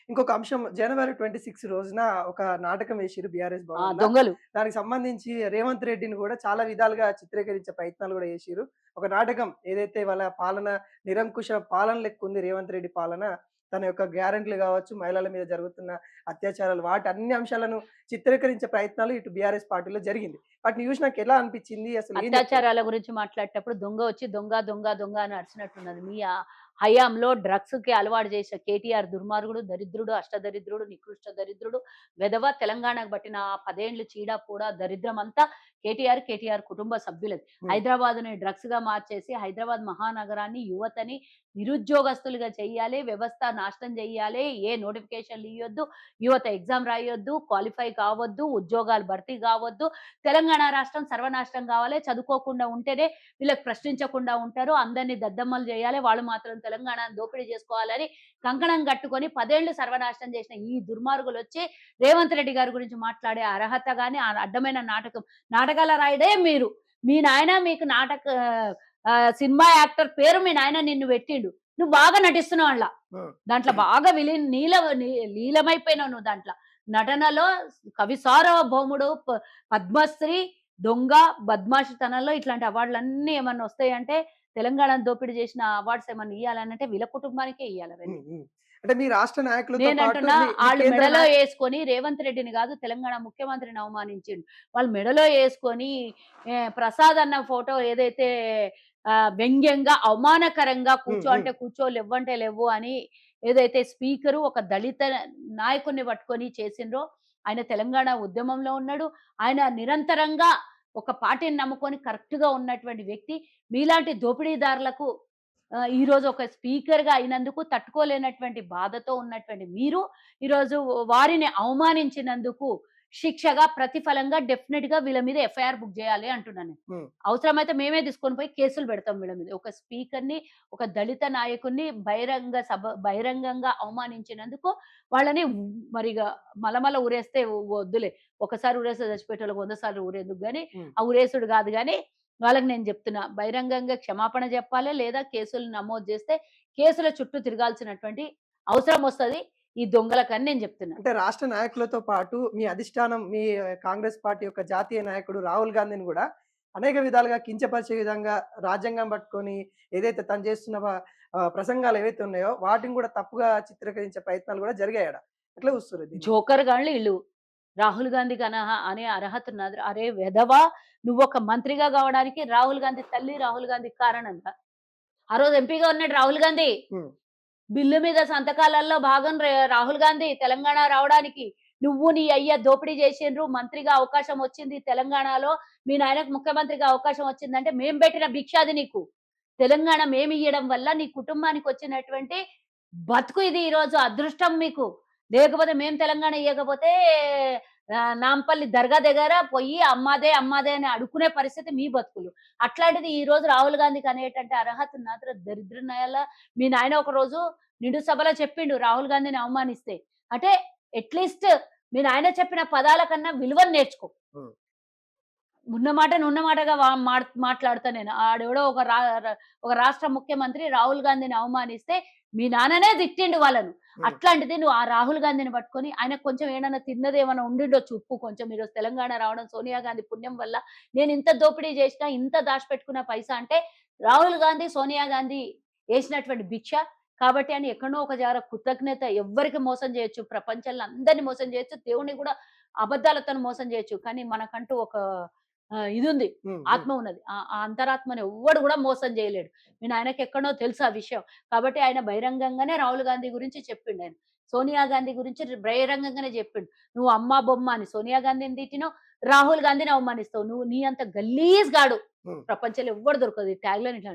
ఇంకొక అంశం జనవరి 26 రోజున ఒక నాటకం వేసిర్రు బీఆర్ఎస్ భవన్‌ల. దొంగలు. దానికి సంబంధించి రేవంత్ రెడ్డిని గూడా చాలా విధాలుగా చిత్రీకరించే ప్రయత్నాలు గూడా చేసిర్రు. ఒక నాటకం ఏదైతే వాళ్ళ పాలన నిరంకుశ పాలన లెక్కుంది రేవంత్ రెడ్డి పాలన. తన యొక్క గ్యారంటీలు గావచ్చు, మహిళల మీద జరుగుతున్న అత్యాచారాలు వాటి అన్ని అంశాలను చిత్రీకరించే ప్రయత్నాలు ఇటు బీఆర్ఎస్ పార్టీలో జరిగింది. వాటిని చూసి నాకెలా అనిపిచ్చింది? అసలు ఏం చెప్తారు? అత్యాచారాల గురించి మాట్లాడేటప్పుడు దొంగ వచ్చి దొంగ, దొంగ, దొంగ అని అరిచినట్టున్నది. మీ హయాంలో డ్రగ్స్‌కి అలవాటు చేసిన కేటీఆర్ దుర్మార్గుడు, దరిద్రుడు, అష్టదరిద్రుడు, నికృష్ట దరిద్రుడు, వెధవ తెలంగాణకు పట్టిన ఆ 10 ఏండ్లు చీడ, పూడ, దరిద్రమంతా కేటీఆర్, కేటీఆర్ కుటుంబ సభ్యులది. హ్మ్. హైదరాబాద్‌ని డ్రగ్స్‌గా మార్చేసి హైదరాబాద్ మహానగరాన్ని, యువతని నిరుద్యోగస్తులుగా చెయ్యాలి, వ్యవస్థ నాశనం చెయ్యాలి, ఏ నోటిఫికేషన్‌లు ఇయ్యొద్దు, యువత ఎగ్జామ్ రాయొద్దు, క్వాలిఫై కావద్దు, ఉద్యోగాలు భర్తీ కావద్దు, తెలంగాణ రాష్ట్రం సర్వనాశనం కావాలి, చదువుకోకుండా ఉంటేనే వీళ్ళకి ప్రశ్నించకుండా ఉంటారు, అందరినీ దద్దమ్మలు చేయాలి, వాళ్ళు మాత్రం తెలంగాణను దోపిడీ చేసుకోవాలని కంకణం కట్టుకొని 10 ఏళ్లు సర్వనాశనం చేసిన ఈ దుర్మార్గులొచ్చి రేవంత్ రెడ్డి గారి గురించి మాట్లాడే అర్హత గాని, ఆ అడ్డమైన నాటకాల రాయుడే మీరు. మీ నాయన మీకు సినిమా యాక్టర్ పేరు మీ నాయన నిన్ను పెట్టిండు. నువ్వు బాగా నటిస్తున్నావు అందుల. హ్మ్. దాంట్లో బాగా లీలమైపోయినావు నువ్వు దాంట్లో. నటనలో కవి సార్వభౌముడు, పద్మశ్రీ, దొంగ, బద్మాషితనంలో ఇట్లాంటి అవార్డులన్నీ ఏమన్నా వస్తాయంటే, తెలంగాణను దోపిడీ చేసిన అవార్డ్స్ ఏమన్నా ఇయ్యాలనంటే వీళ్ళ కుటుంబానికే ఇయ్యాలి అవన్నీ. హ్మ్. హ్మ్. అంటే మీ రాష్ట్ర నాయకులతో పాటు నేనంటున్నా, మీ మీ ఆళ్ళు కేంద్ర మెడలో యేసుకొని రేవంత్ రెడ్డిని గాదు, తెలంగాణ ముఖ్యమంత్రిని అవమానించిండు. వాళ్ళు మెడలో యేసుకొని ప్రసాద్ అన్న ఫోటో ఏదైతే వ్యంగ్యంగా, అవమానకరంగా హ్మ్. కూర్చో హ్మ్. అంటే కూర్చో, లెవ్వంటే లెవ్వు అని ఏదైతే స్పీకరు ఒక దళిత నాయకుడిని పట్టుకొని చేసిండ్రో, ఆయన తెలంగాణ ఉద్యమంలో ఉన్నాడు. ఆయన నిరంతరంగా ఒక పార్టీని నమ్ముకొని కరెక్ట్‌గా ఉన్నటువంటి వ్యక్తి. మీలాంటి దోపిడీదారులకు ఈరోజు ఒక స్పీకర్‌గా అయినందుకు తట్టుకోలేనటువంటి బాధతో ఉన్నటువంటి మీరు, ఈరోజు వారిని అవమానించినందుకు శిక్షగా, ప్రతిఫలంగా డెఫినిట్‌గా వీళ్ళ మీద ఎఫ్ఐఆర్ బుక్ జేయాలి అంటున్నాను నేను. హ్మ్. అవసరమైతే మేమే తీసుకొని పోయి కేసులు పెడతాం వీళ్ళ మీద. ఒక స్పీకర్‌ని, ఒక దళిత నాయకుడిని బహిరంగంగా అవమానించినందుకు వాళ్ళని మరిగ మలమల ఊరేస్తే వద్దులే. ఒకసారి ఊరేస్తే చచ్చిపోయేటోళ్ళకి 100 సార్లు ఊరేందుకు గాని, హ్మ్. ఆ ఊరేసుడు గాదు గాని, వాళ్ళకి నేను జెప్తున్నా. బహిరంగంగా క్షమాపణ జెప్పాలే, లేదా కేసులు నమోదు జేస్తే కేసుల చుట్టూ తిరగాల్సినటువంటి అవసరం వస్తది ఈ దొంగలకని నేను జెప్తున్నా. అంటే రాష్ట్ర నాయకులతో పాటు మీ అధిష్టానం, మీ కాంగ్రెస్ పార్టీ యొక్క జాతీయ నాయకుడు రాహుల్ గాంధీని గూడా అనేక విధాలుగా కించపరిచే విధంగా రాజ్యాంగం పట్టుకొని ఏదైతే తను చేస్తున్న ప్రసంగాలు ఏవైతే ఉన్నాయో వాటిని గూడా తప్పుగా చిత్రీకరించే ప్రయత్నాలు గూడా జరిగాయడ. ఎట్లా చూస్తుర్రు దీన్ని? జోకర్ గాళ్ళు ఈళ్ళు. రాహుల్ గాంధీకి అనే అర్హత ఉన్నది. అరే వెధవా! నువ్వొక మంత్రిగా గావడానికి రాహుల్ గాంధీ తల్లి, రాహుల్ గాంధీ కారణంగా. ఆ రోజు ఎంపీగా ఉన్నాడు రాహుల్ గాంధీ. హ్మ్. బిల్లు మీద సంతకాలలో భాగం రాహుల్ గాంధీ తెలంగాణ రావడానికి. నువ్వు నీ అయ్య దోపిడీ చేసిండ్రు. మంత్రిగా అవకాశం వచ్చింది తెలంగాణలో. మీ నాయనకు ముఖ్యమంత్రిగా అవకాశం వచ్చిందంటే మేము పెట్టిన భిక్ష అది నీకు. తెలంగాణ మేమియ్యడం వల్ల నీ కుటుంబానికొచ్చినటువంటి బతుకు ఇది ఈరోజు అదృష్టం మీకు. లేకపోతే మేము తెలంగాణ ఇయ్యకపోతే నాంపల్లి దర్గా దగ్గర పొయ్యి అమ్మాదే, అమ్మాదే అని అడుక్కునే పరిస్థితి మీ బతుకులు. అట్లాంటిది ఈరోజు రాహుల్ గాంధీకి అనేటంటే అర్హత ఉన్నదిరా దరిద్రనాయాల. మీ నాయన ఒకరోజు నిండు సభలో చెప్పిండు రాహుల్ గాంధీని అవమానిస్తే. అంటే అట్‌లీస్ట్ మీ నాయన చెప్పిన పదాల కన్నా విలువను నేర్చుకో. హ్మ్. ఉన్న మాటను ఉన్న మాటగా మాట్లాడతా నేను. ఆడెవడో ఒక రాష్ట్ర ముఖ్యమంత్రి రాహుల్ గాంధీని అవమానిస్తే మీ నాన్ననే తిట్టిండు వాళ్ళను. హ్మ్. అట్లాంటిది నువ్వు ఆ రాహుల్ గాంధీని పట్టుకొని ఆయనకు కొంచెం ఏడన్నా తిన్నదేమన్నా ఉండిండొచ్చు ఉప్పు కొంచెం ఈరోజు తెలంగాణ రావడం సోనియా గాంధీ పుణ్యం వల్ల. నేను ఇంత దోపిడీ చేసినా, ఇంత దాచిపెట్టుకున్న పైసా అంటే రాహుల్ గాంధీ, సోనియా గాంధీ ఏసినటువంటి భిక్ష. కాబట్టి అని ఎక్కడనో ఒక జార కృతజ్ఞత ఎవ్వరికి మోసం చేయొచ్చు. ప్రపంచంలో అందరిని మోసం చేయొచ్చు. దేవుడిని కూడా అబద్ధాలతోని మోసం చేయొచ్చు. కానీ మనకంటూ ఒక ఇదుంది. హ్మ్. హ్మ్. ఆత్మ ఉన్నది. ఆ అంతరాత్మని ఎవ్వడు గూడా మోసం జేయలేడు. మీ నాయనకెక్కడో తెలుసు ఆ విషయం. కాబట్టి ఆయన బహిరంగంగానే రాహుల్ గాంధీ గురించి చెప్పిండాయన. సోనియా గాంధీ గురించి బహిరంగంగానే జెప్పిండు. "నువ్వు అమ్మ, బొమ్మ అని సోనియా గాంధీని తిట్టినవు. రాహుల్ గాంధీని అవమానిస్తావు. నువ్వు నీ అంత గలీజ్ గాడు హ్మ్. ప్రపంచంలో ఎవ్వడు దొరకదు." ఈ ట్యాగ్‌లైన్ ఇట్లా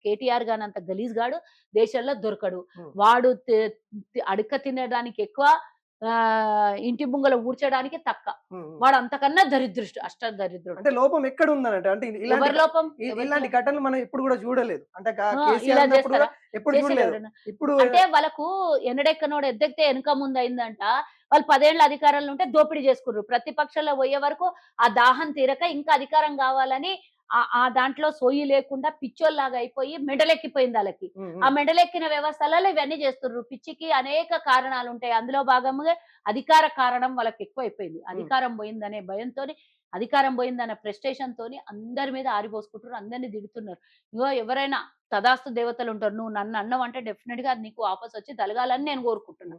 కేటీఆర్ గానంత గలీజ్ గాడు దేశంలో దొరకడు. హ్మ్. వాడు అడక తినడానికి ఎక్కువ, ఇంటి ముంగల ఊడ్చడానికి తక్క. హ్మ్. హ్మ్. వాడు అంతకన్నా అష్ట దరిద్రుడు. అంటే లోపం ఎక్కడుందనంటే అంటే ఇలాంటి ఎవరి లోపం? ఇలాంటి ఘటనలు మనం ఎప్పుడు గూడా జూడలేదు. అంటే ఇలా కేసీఆర్ ఉన్నప్పుడు జేస్తారా? గూడా ఎప్పుడు చేసారా జూడలేదు. ఎవరైనా? ఇప్పుడు అంటే వాళ్ళకు ఎనడెక్కనోడు ఎద్దెక్కితే ఎనక ముందయిందంట. వాళ్ళు 10 ఏళ్ల అధికారంలో ఉంటే దోపిడీ జేసుకుర్రు. ప్రతిపక్షంలో బోయే వరకు ఆ దాహం తీరక ఇంకా అధికారం గావాలని ఆ దాంట్లో సోయి లేకుండా పిచ్చోల్లాగా అయిపోయి మెంటలెక్కిపోయింది వాళ్ళకి. హ్మ్. ఆ హ్మ్. మెంటలెక్కిన వ్యవస్థలలో ఇవన్నీ చేస్తుర్రు. పిచ్చికి అనేక కారణాలుంటాయి. అందులో భాగంగా అధికార కారణం వాళ్ళకి ఎక్కువైపోయింది. హ్మ్. అధికారం పోయిందనే భయంతోని, అధికారం పోయిందన్న ఫ్రస్ట్రేషన్‌తోని అందరి మీద ఆరిపోసుకుంటుర్రు. అందరిని తిడుతున్నారు. ఇగో ఎవరైనా తథాస్తు దేవతలుంటారు. నువ్వు నన్ను అన్నావంటే డెఫినిట్‌గా అది నీకు వాపసొచ్చి తలగాలని నేను కోరుకుంటున్నా.